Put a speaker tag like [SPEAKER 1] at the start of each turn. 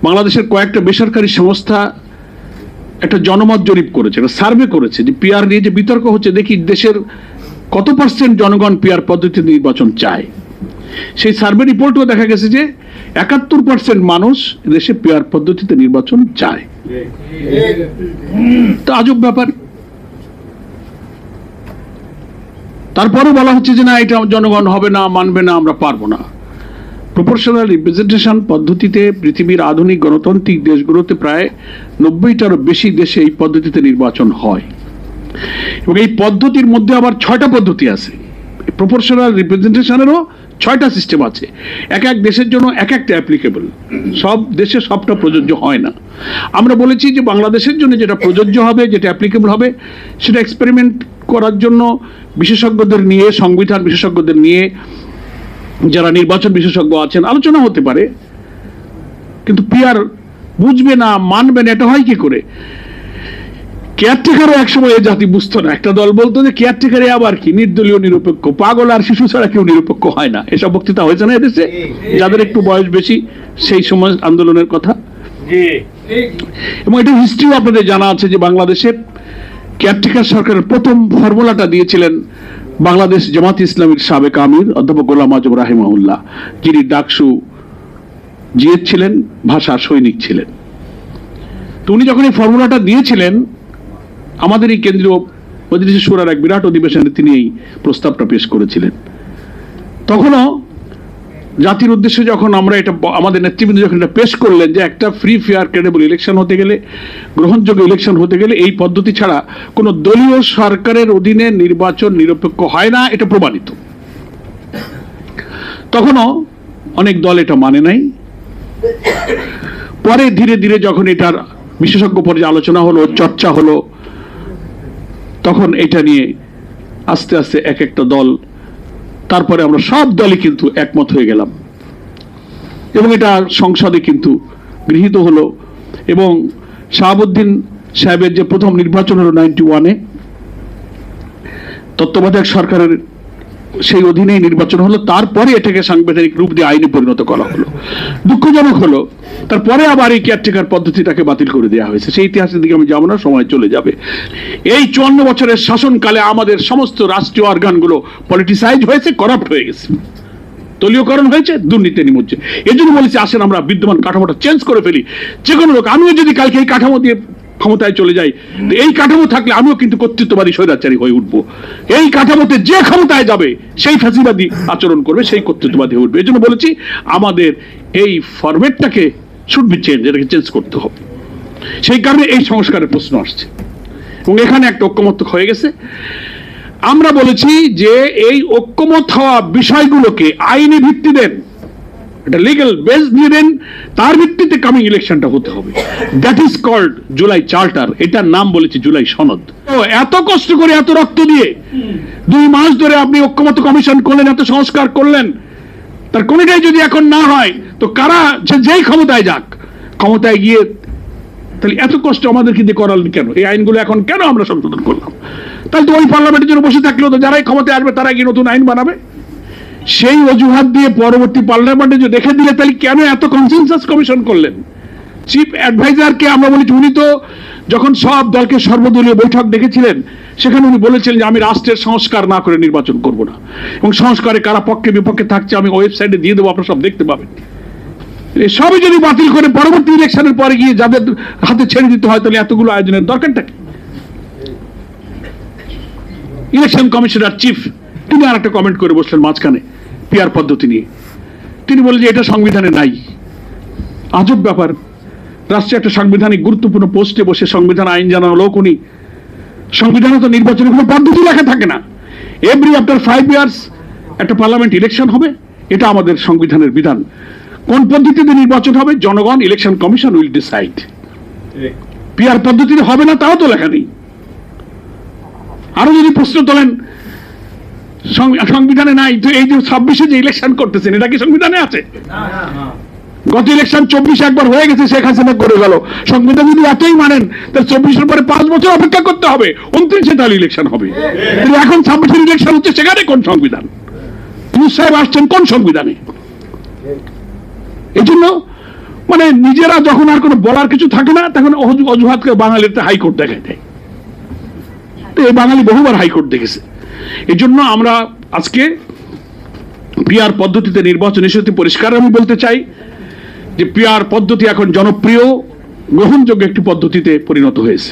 [SPEAKER 1] বাংলাদেশের কয়েকটা বেসরকারি সংস্থা একটা জনমত জরিপ করেছে, একটা সার্ভে করেছে যে পিআর নিয়ে যে বিতর্ক হচ্ছে, দেখি দেশের কত % জনগণ পিআর পদ্ধতিতে নির্বাচন চায়। সেই সার্ভে রিপোর্টও দেখা গেছে যে 71% মানুষ দেশে পিআর পদ্ধতিতে নির্বাচন চায়। তো আজব ব্যাপার। তারপরে বলা হচ্ছে যে না, এটা জনগণ হবে না, মানবে না, আমরা পারবো না। প্রপোর্শনাল রিপ্রেজেন্টেশন পদ্ধতিতে পৃথিবীর আধুনিক গণতান্ত্রিক দেশগুলোতে প্রায় 90টারও বেশি দেশে এই পদ্ধতিতে নির্বাচন হয়, এবং এই পদ্ধতির মধ্যে আবার 6টা পদ্ধতি আছে। প্রপোর্শনাল রিপ্রেজেন্টেশনেরও 6টা সিস্টেম আছে, এক এক দেশের জন্য এক একটা অ্যাপ্লিকেবল। সব দেশে সবটা প্রযোজ্য হয় না। আমরা বলেছি যে বাংলাদেশের জন্য যেটা প্রযোজ্য হবে, যেটা অ্যাপ্লিকেবল হবে, সেটা এক্সপেরিমেন্ট করার জন্য বিশেষজ্ঞদের নিয়ে, সংবিধান বিশেষজ্ঞদের নিয়ে, যারা নির্বাচন বিশেষজ্ঞ আছেন, আলোচনা হতে পারে। কিন্তু পিআর বুঝবে না, মানবে না, এটা হয় কি করে? কেয়ারটেকারও একসময় এই জাতি বুঝতো না। একটা দল বলতো যে কেয়ারটেকারে আবার কি, নির্দলীয় নিরপেক্ষ, পাগল আর শিশু ছাড়া কেউ নিরপেক্ষ হয় না। এসব বক্তৃতা হয়েছে না এদেশে, যাদের একটু বয়স বেশি, সেই সময় আন্দোলনের কথা। এবং এটা হিস্ট্রিও আপনাদের জানা আছে যে বাংলাদেশে কেয়ারটেকার সরকারের প্রথম ফর্মুলাটা দিয়েছিলেন বাংলাদেশ জামাত ইসলামীর সাবেক আমির অধ্যাপক গোলাম আজম রাহিমাহুল্লাহ, যিনি ডাকসু জিএস ছিলেন, ভাষা সৈনিক ছিলেন। তো উনি যখন এই ফর্মুলাটা দিয়েছিলেন, আমাদের এই কেন্দ্রীয় মজলিস শুরার এক বিরাট অধিবেশনে তিনি এই প্রস্তাবটা পেশ করেছিলেন। তখনও জাতির উদ্দেশ্যে যখন আমরা এটা, আমাদের নেতৃবৃন্দ যখন এটা পেশ করলেন যে একটা ফ্রি ফেয়ার ক্রেডিবল ইলেকশন হতে গেলে, গ্রহণযোগ্য ইলেকশন হতে গেলে এই পদ্ধতি ছাড়া কোনো দলীয় সরকারের অধীনে নির্বাচন নিরপেক্ষ হয় না, এটা প্রমাণিত। তখনও অনেক দল এটা মানে নাই। পরে ধীরে ধীরে যখন এটার বিশেষজ্ঞ পর্যায়ে আলোচনা হলো, চর্চা হলো, তখন এটা নিয়ে আস্তে আস্তে এক একটা দল, তারপরে আমরা সব দলই কিন্তু একমত হয়ে গেলাম, এবং এটা সংসদে কিন্তু গৃহীত হলো। এবং শাহাবুদ্দিন সাহেবের যে প্রথম নির্বাচন হলো 91-এ, তত্ত্বাবধায়ক সরকারের সেই অধীনেই নির্বাচন হলো। তারপরে এটাকে সাংবিধানিক রূপ দিয়ে আইনে পরিণত করা হলো। দুঃখজনক হলো তারপরে আবার এই কেয়ারটেকার পদ্ধতিটাকে বাতিল করে দেওয়া হয়েছে। সেই ইতিহাসের দিকে আমি যাবো না, সময় চলে যাবে। এই 54 বছরের শাসনকালে আমাদের সমস্ত রাষ্ট্রীয় অর্গানগুলো পলিটিসাইজ হয়েছে, করাপ্ট হয়ে গেছে, দলীয়করণ হয়েছে, দুর্নীতি নিমজ্জে। এই জন্য বলেছি আসেন আমরা বিদ্যমান কাঠামোটা চেঞ্জ করে ফেলি। যে কোনো লোক, আমিও যদি কালকে এই কাঠামো দিয়ে ক্ষমতায় চলে যাই, এই কাঠামো থাকলে আমিও কিন্তু কর্তৃত্ববাদী স্বৈরাচারী হয়ে উঠবো। এই কাঠামোতে যে ক্ষমতায় যাবে সেই ফ্যাসিবাদী আচরণ করবে, সেই কর্তৃত্ববাদী হয়ে উঠবে। এই জন্য বলেছি আমাদের এই ফরম্যাটটাকে শুড বি চেঞ্জ, এটাকে চেঞ্জ করতে হবে। সেই কারণে এই সংস্কারের প্রশ্ন আসছে, এবং এখানে একটা ঐক্যমত্য হয়ে গেছে। আমরা বলেছি যে এই ঐক্যমত হওয়া বিষয়গুলোকে আইনি ভিত্তি দেন, এটা লিগ্যাল বেস দিয়ে দেন, তার ভিত্তিতে কামিং ইলেকশনটা হতে হবে। That is called July charter. এটার নাম বলেছি জুলাই সনদ। তো এত কষ্ট করে, এত রক্ত দিয়ে 2 মাস ধরে আপনি ঐক্যমত্য কমিশন করলেন, এত সংস্কার করলেন, তার কোনটাই যদি এখন না হয়, তো কারা যেই ক্ষমতায় যাক, ক্ষমতায় গিয়ে তাহলে এত কষ্ট আমাদেরকে দিয়ে করালেন কেন? এই আইনগুলো এখন কেন আমরা সংশোধন করলাম? তাহলে তো ওই পার্লামেন্টের জন্য বসে থাকলেও তো যারাই ক্ষমতায় আসবে তারা গিয়ে নতুন আইন বানাবে। সেই অজুহাত দিয়ে পরবর্তী পার্লামেন্টে যে দেখে দিলে, তাহলে কেন এত কনসেনসাস কমিশন করলেন? চিফ অ্যাডভাইজারকে আমরা বলেছি, উনি তো যখন সব দলকে সর্বদলীয় বৈঠক ডেকেছিলেন, সেখানে উনি বলেছিলেন যে আমি রাষ্ট্রের সংস্কার না করে নির্বাচন করব না, এবং সংস্কারে কারা পক্ষে বিপক্ষে থাকছে আমি ওয়েবসাইটে দিয়ে দেবো, আপনারা সব দেখতে পাবেন। সবই যদি বাতিল করে পরবর্তী ইলেকশনের পরে গিয়ে যাদের হাতে ছেড়ে দিতে হয়, তাহলে এতগুলো আয়োজনের দরকারটা কি? ইলেকশন কমিশনার চিফ তিনি আর একটা কমেন্ট করে বসলেন মাঝখানে পিআর পদ্ধতি নিয়ে। তিনি বললেন যে এটা সংবিধানে নাই। আজব ব্যাপার, রাষ্ট্রে একটা সাংবিধানিক গুরুত্বপূর্ণ পোস্টে বসে সংবিধান আইন জানানো লোক উনি, সংবিধানে তো নির্বাচনের কোনো পদ্ধতি লেখা থাকে না। এভরি আফটার 5 ইয়ার্স একটা পার্লামেন্ট ইলেকশন হবে, এটা আমাদের সংবিধানের বিধান। কোন পদ্ধতিতে নির্বাচন হবে জনগণ, election commission will decide. PR পদ্ধতিতে হবে না তাও তো লেখা নেই। আরো যদি প্রশ্ন তোলেন সংবিধানে নাই, তো এই যে 26-এ যে ইলেকশন করতেছেন, এটা কি সংবিধানে আছে? গত ইলেকশন 24 একবার হয়ে গেছে, শেখ হাসিনা করে গেল। সংবিধান যদি এতই মানেন, তাহলে 24-এর পরে 5 বছর অপেক্ষা করতে হবে, 29-এ তাহলে ইলেকশন হবে। এখন 26-এর ইলেকশন হচ্ছে, সেখানে কোন সংবিধান? ইউনূস সাহেব আসছেন কোন সংবিধানে? এই জন্য মানে নিজেরা যখন আর কোনো বলার কিছু থাকে না তখন অজুহাতকে বাঙালিতে হাইকোর্ট দেখায় দেয়। তো এই বাঙালি বহুবার হাইকোর্ট দেখেছে। এই জন্য আমরা আজকে পিআর পদ্ধতিতে নির্বাচন ইস্যুতে পরিষ্কার আমি বলতে চাই যে পিআর পদ্ধতি এখন জনপ্রিয় গ্রহণযোগ্য একটি পদ্ধতিতে পরিণত হয়েছে।